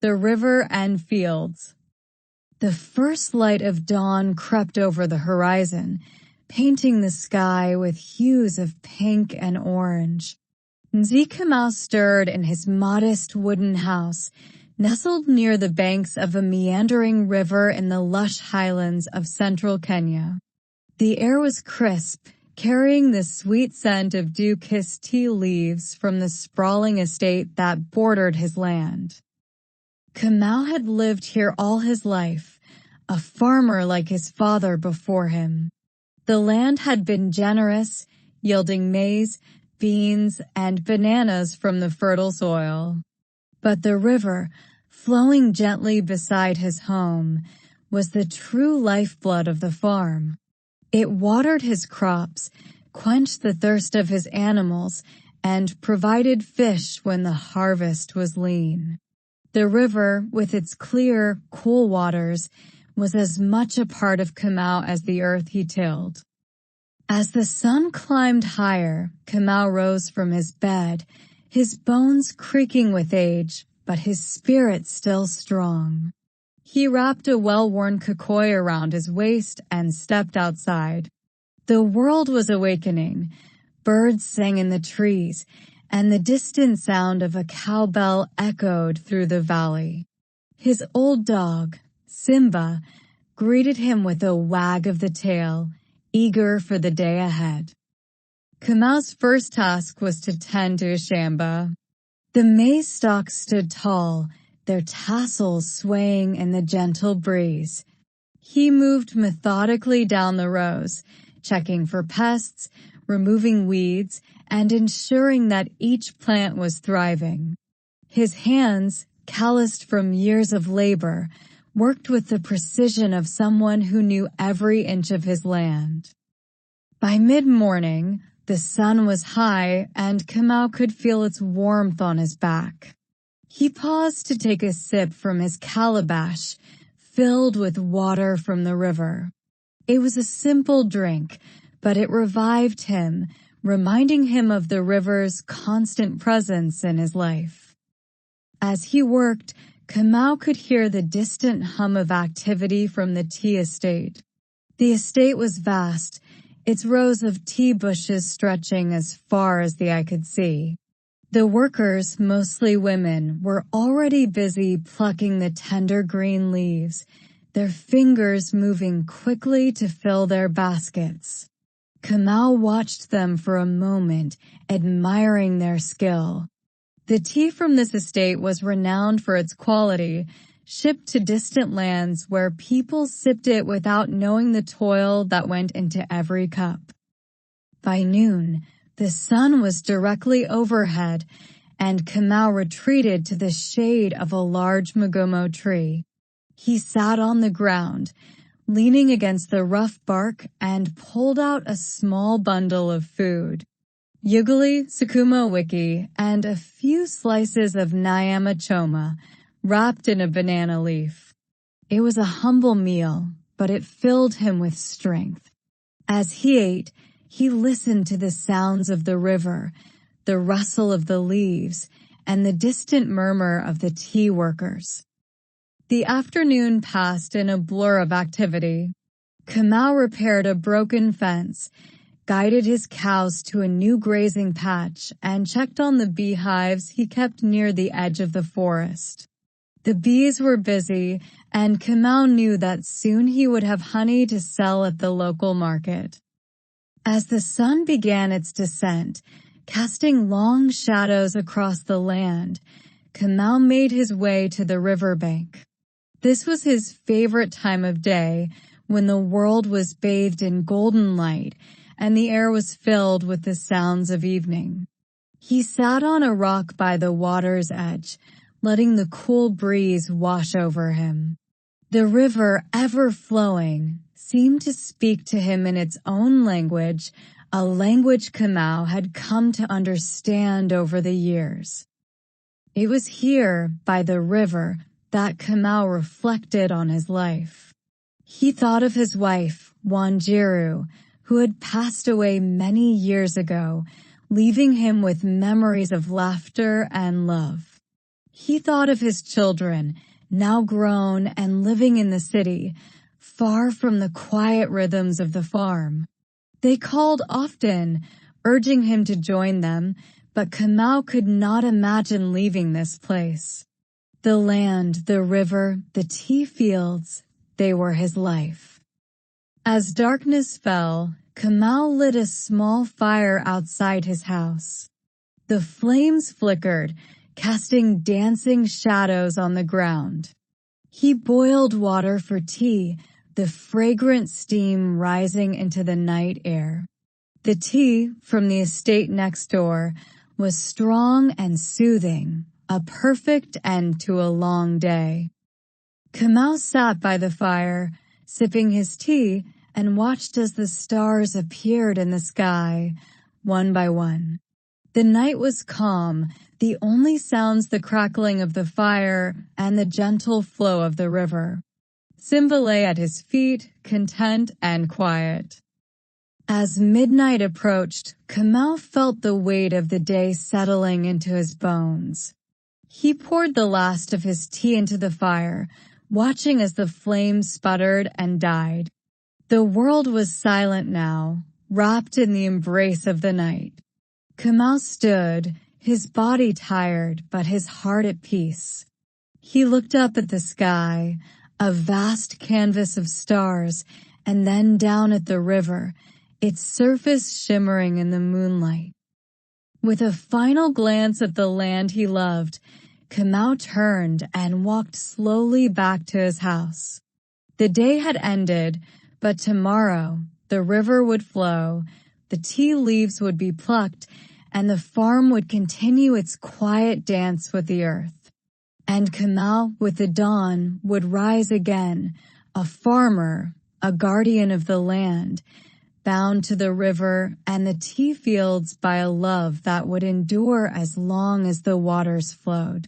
the river and fields. The first light of dawn crept over the horizon, painting the sky with hues of pink and orange. Kamau stirred in his modest wooden house, nestled near the banks of a meandering river in the lush highlands of central Kenya. The air was crisp, carrying the sweet scent of dew-kissed tea leaves from the sprawling estate that bordered his land. Kamau had lived here all his life, a farmer like his father before him. The land had been generous, yielding maize, beans, and bananas from the fertile soil. But the river, flowing gently beside his home, was the true lifeblood of the farm. It watered his crops, quenched the thirst of his animals, and provided fish when the harvest was lean. The river, with its clear, cool waters, was as much a part of Kamau as the earth he tilled. As the sun climbed higher, Kamau rose from his bed, his bones creaking with age, but his spirit still strong. He wrapped a well-worn kikoi around his waist and stepped outside. The world was awakening. Birds sang in the trees, and the distant sound of a cowbell echoed through the valley. His old dog, Simba, greeted him with a wag of the tail, eager for the day ahead. Kamau's first task was to tend to his shamba. The maize stalks stood tall, their tassels swaying in the gentle breeze. He moved methodically down the rows, checking for pests, removing weeds, and ensuring that each plant was thriving. His hands, calloused from years of labor, worked with the precision of someone who knew every inch of his land. By mid-morning, the sun was high and Kamau could feel its warmth on his back. He paused to take a sip from his calabash, filled with water from the river. It was a simple drink, but it revived him, reminding him of the river's constant presence in his life. As he worked, Kamau could hear the distant hum of activity from the tea estate. The estate was vast, its rows of tea bushes stretching as far as the eye could see. The workers, mostly women, were already busy plucking the tender green leaves, their fingers moving quickly to fill their baskets. Kamau watched them for a moment, admiring their skill. The tea from this estate was renowned for its quality, shipped to distant lands where people sipped it without knowing the toil that went into every cup. By noon, the sun was directly overhead, and Kamau retreated to the shade of a large mugumo tree. He sat on the ground, leaning against the rough bark, and pulled out a small bundle of food. Ugali, sukuma wiki, and a few slices of nyama choma, wrapped in a banana leaf. It was a humble meal, but it filled him with strength. As he ate, he listened to the sounds of the river, the rustle of the leaves, and the distant murmur of the tea workers. The afternoon passed in a blur of activity. Kamau repaired a broken fence, guided his cows to a new grazing patch, and checked on the beehives he kept near the edge of the forest. The bees were busy, and Kamau knew that soon he would have honey to sell at the local market. As the sun began its descent, casting long shadows across the land, Kamau made his way to the riverbank. This was his favorite time of day, when the world was bathed in golden light and the air was filled with the sounds of evening. He sat on a rock by the water's edge, letting the cool breeze wash over him. The river, ever flowing, seemed to speak to him in its own language, a language Kamau had come to understand over the years. It was here, by the river, that Kamau reflected on his life. He thought of his wife, Wanjiru, who had passed away many years ago, leaving him with memories of laughter and love. He thought of his children, now grown and living in the city, far from the quiet rhythms of the farm. They called often, urging him to join them, but Kamau could not imagine leaving this place. The land, the river, the tea fields, they were his life. As darkness fell, Kamau lit a small fire outside his house. The flames flickered, casting dancing shadows on the ground. He boiled water for tea, the fragrant steam rising into the night air. The tea from the estate next door was strong and soothing, a perfect end to a long day. Kamau sat by the fire, sipping his tea, and watched as the stars appeared in the sky, one by one. The night was calm, the only sounds the crackling of the fire and the gentle flow of the river. Simba lay at his feet, content and quiet. As midnight approached, Kamau felt the weight of the day settling into his bones. He poured the last of his tea into the fire, watching as the flames sputtered and died. The world was silent now, wrapped in the embrace of the night. Kamau stood, his body tired but his heart at peace. He looked up at the sky, a vast canvas of stars, and then down at the river, its surface shimmering in the moonlight. With a final glance at the land he loved, Kamau turned and walked slowly back to his house. The day had ended, but tomorrow the river would flow, the tea leaves would be plucked, and the farm would continue its quiet dance with the earth. And Kamau, with the dawn, would rise again, a farmer, a guardian of the land, bound to the river and the tea fields by a love that would endure as long as the waters flowed.